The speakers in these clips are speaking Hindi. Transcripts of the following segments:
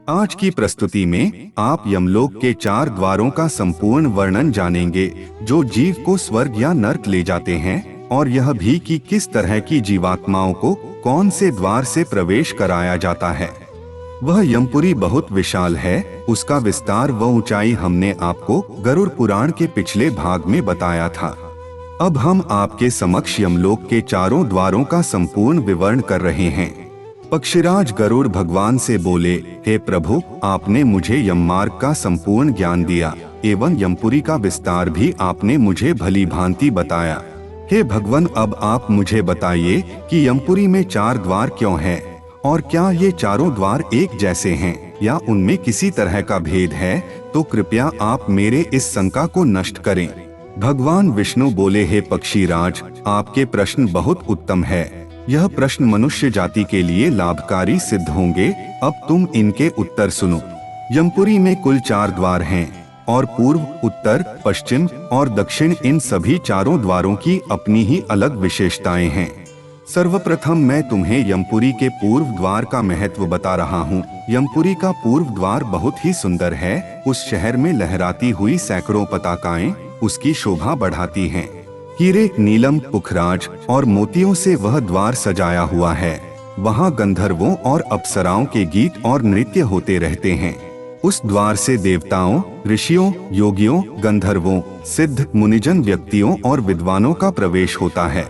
आज की प्रस्तुति में आप यमलोक के 4 द्वारों का संपूर्ण वर्णन जानेंगे जो जीव को स्वर्ग या नर्क ले जाते हैं, और यह भी कि किस तरह की जीवात्माओं को कौन से द्वार से प्रवेश कराया जाता है। वह यमपुरी बहुत विशाल है, उसका विस्तार व ऊंचाई हमने आपको गरुड़ पुराण के पिछले भाग में बताया था। अब हम आपके समक्ष यमलोक के 4 द्वारों का संपूर्ण विवरण कर रहे हैं। पक्षीराज गरुड़ भगवान से बोले, हे प्रभु, आपने मुझे यममार्ग का संपूर्ण ज्ञान दिया एवं यमपुरी का विस्तार भी आपने मुझे भली भांति बताया। हे भगवान, अब आप मुझे बताइए कि यमपुरी में 4 द्वार क्यों हैं, और क्या ये चारों द्वार एक जैसे हैं या उनमें किसी तरह का भेद है, तो कृपया आप मेरे इस शंका को नष्ट करें। भगवान विष्णु बोले, हे पक्षीराज, आपके प्रश्न बहुत उत्तम है। यह प्रश्न मनुष्य जाति के लिए लाभकारी सिद्ध होंगे। अब तुम इनके उत्तर सुनो। यमपुरी में कुल 4 द्वार हैं और पूर्व, उत्तर, पश्चिम और दक्षिण इन सभी 4 द्वारों की अपनी ही अलग विशेषताएं हैं। सर्वप्रथम मैं तुम्हें यमपुरी के पूर्व द्वार का महत्व बता रहा हूँ। यमपुरी का पूर्व द्वार बहुत ही सुंदर है। उस शहर में लहराती हुई सैकड़ों पताकाएं उसकी शोभा बढ़ाती हैं। हीरे, नीलम, पुखराज और मोतियों से वह द्वार सजाया हुआ है। वहाँ गंधर्वों और अप्सराओं के गीत और नृत्य होते रहते हैं। उस द्वार से देवताओं, ऋषियों, योगियों, गंधर्वों, सिद्ध, मुनिजन व्यक्तियों और विद्वानों का प्रवेश होता है।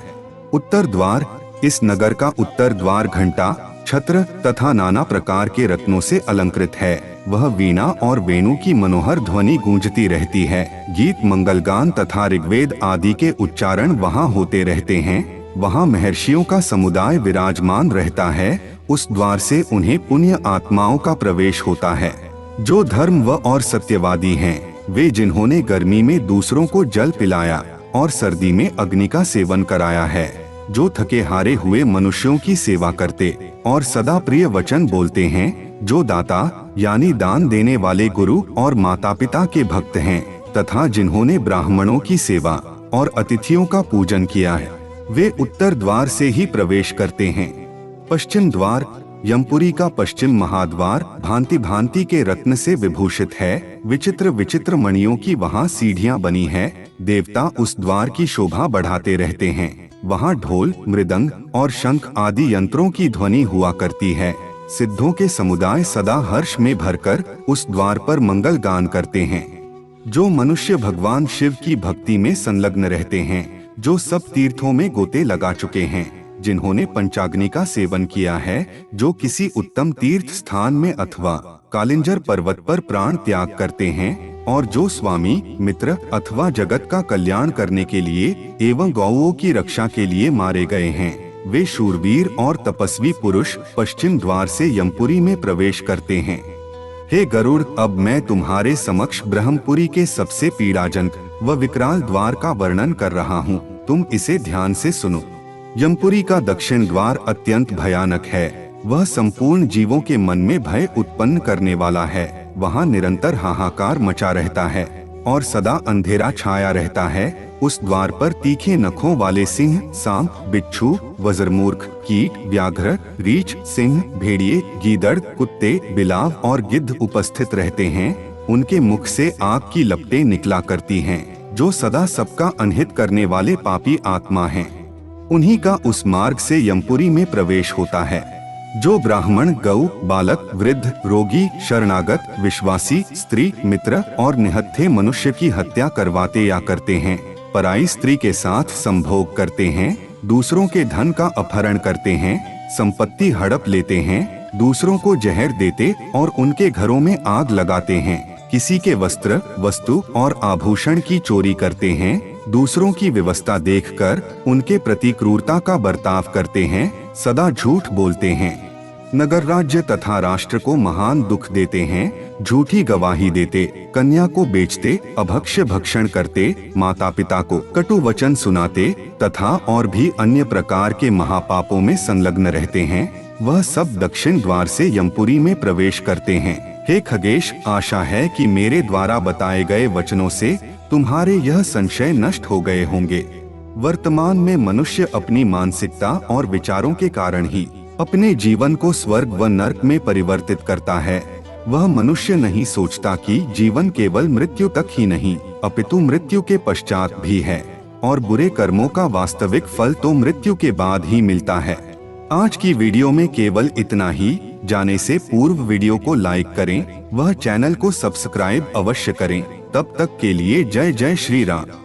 उत्तर द्वार, इस नगर का उत्तर द्वार घंटा, छत्र तथा नाना प्रकार के रत्नों से अलंकृत है। वह वीणा और वेणु की मनोहर ध्वनि गूंजती रहती है। गीत, मंगलगान तथा ऋग्वेद आदि के उच्चारण वहाँ होते रहते हैं। वहाँ महर्षियों का समुदाय विराजमान रहता है। उस द्वार से उन्हें पुण्य आत्माओं का प्रवेश होता है, जो धर्म व और सत्यवादी हैं। वे जिन्होंने गर्मी में दूसरों को जल पिलाया और सर्दी में अग्नि का सेवन कराया है, जो थके हारे हुए मनुष्यों की सेवा करते और सदा प्रिय वचन बोलते हैं, जो दाता यानी दान देने वाले गुरु और माता पिता के भक्त हैं, तथा जिन्होंने ब्राह्मणों की सेवा और अतिथियों का पूजन किया है, वे उत्तर द्वार से ही प्रवेश करते हैं। पश्चिम द्वार, यमपुरी का पश्चिम महाद्वार भांति भांति के रत्न से विभूषित है। विचित्र विचित्र मणियों की वहाँ सीढ़ियाँ बनी है। देवता उस द्वार की शोभा बढ़ाते रहते हैं। वहाँ ढोल, मृदंग और शंख आदि यंत्रों की ध्वनि हुआ करती है। सिद्धों के समुदाय सदा हर्ष में भरकर उस द्वार पर मंगल गान करते हैं। जो मनुष्य भगवान शिव की भक्ति में संलग्न रहते हैं, जो सब तीर्थों में गोते लगा चुके हैं, जिन्होंने पंचाग्नि का सेवन किया है, जो किसी उत्तम तीर्थ स्थान में अथवा कालिंजर पर्वत पर प्राण त्याग करते हैं, और जो स्वामी, मित्र अथवा जगत का कल्याण करने के लिए एवं गौओं की रक्षा के लिए मारे गए हैं, वे शूरवीर और तपस्वी पुरुष पश्चिम द्वार से यमपुरी में प्रवेश करते हैं। हे गरुड़, अब मैं तुम्हारे समक्ष ब्रह्मपुरी के सबसे पीड़ाजनक व विकराल द्वार का वर्णन कर रहा हूँ। तुम इसे ध्यान से सुनो। यमपुरी का दक्षिण द्वार अत्यंत भयानक है। वह संपूर्ण जीवों के मन में भय उत्पन्न करने वाला है। वहाँ निरंतर हाहाकार मचा रहता है और सदा अंधेरा छाया रहता है। उस द्वार पर तीखे नखों वाले सिंह, सांप, बिच्छू, वज्रमूर्ख, कीट, व्याघ्र, रीछ, सिंह, भेड़िए, गीदड़, कुत्ते, बिलाव और गिद्ध उपस्थित रहते हैं। उनके मुख से आग की लपटें निकला करती हैं, जो सदा सबका अनहित करने वाले पापी आत्मा हैं। उन्हीं का उस मार्ग से यमपुरी में प्रवेश होता है। जो ब्राह्मण, गौ, बालक, वृद्ध, रोगी, शरणागत, विश्वासी, स्त्री, मित्र और निहत्थे मनुष्य की हत्या करवाते या करते हैं, पराई स्त्री के साथ संभोग करते हैं, दूसरों के धन का अपहरण करते हैं, संपत्ति हड़प लेते हैं, दूसरों को जहर देते और उनके घरों में आग लगाते हैं, किसी के वस्त्र, वस्तु और आभूषण की चोरी करते हैं, दूसरों की व्यवस्था देखकर उनके प्रति क्रूरता का बर्ताव करते हैं, सदा झूठ बोलते हैं, नगर राज्य तथा राष्ट्र को महान दुख देते हैं, झूठी गवाही देते, कन्या को बेचते, अभक्ष्य भक्षण करते, माता पिता को कटु वचन सुनाते तथा और भी अन्य प्रकार के महापापों में संलग्न रहते हैं, वह सब दक्षिण द्वार से यमपुरी में प्रवेश करते हैं। हे खगेश, आशा है कि मेरे द्वारा बताए गए वचनों से तुम्हारे यह संशय नष्ट हो गए होंगे। वर्तमान में मनुष्य अपनी मानसिकता और विचारों के कारण ही अपने जीवन को स्वर्ग व नर्क में परिवर्तित करता है। वह मनुष्य नहीं सोचता कि जीवन केवल मृत्यु तक ही नहीं, अपितु मृत्यु के पश्चात भी है, और बुरे कर्मों का वास्तविक फल तो मृत्यु के बाद ही मिलता है। आज की वीडियो में केवल इतना ही। जाने से पूर्व वीडियो को लाइक करें, वह चैनल को सब्सक्राइब अवश्य करें। तब तक के लिए जय जय श्री राम।